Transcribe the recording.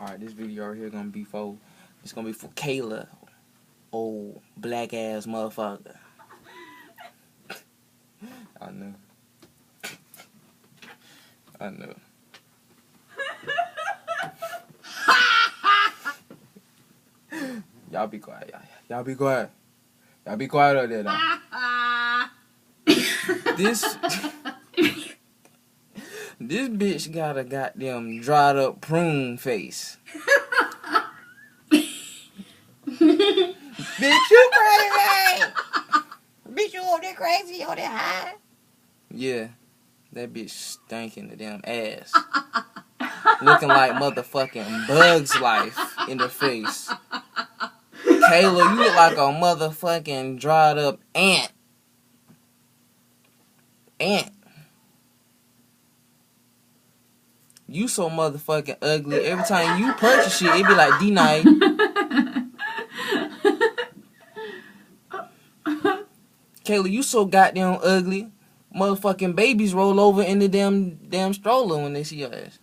Alright, this video right here gonna be for, it's gonna be for Kayla, old black ass motherfucker. I know. I know. Y'all be quiet, y'all be quiet. Y'all be quiet out there now. This bitch got a goddamn dried up prune face. Bitch, you crazy! Bitch, you over there crazy, over there high? Yeah, that bitch stinking the damn ass. Looking like motherfucking Bug's Life in the face. Kayla, you look like a motherfucking dried up ant. You so motherfucking ugly. Every time you purchase shit, it be like D-Night. Kayla, you so goddamn ugly. Motherfucking babies roll over in the damn stroller when they see your ass.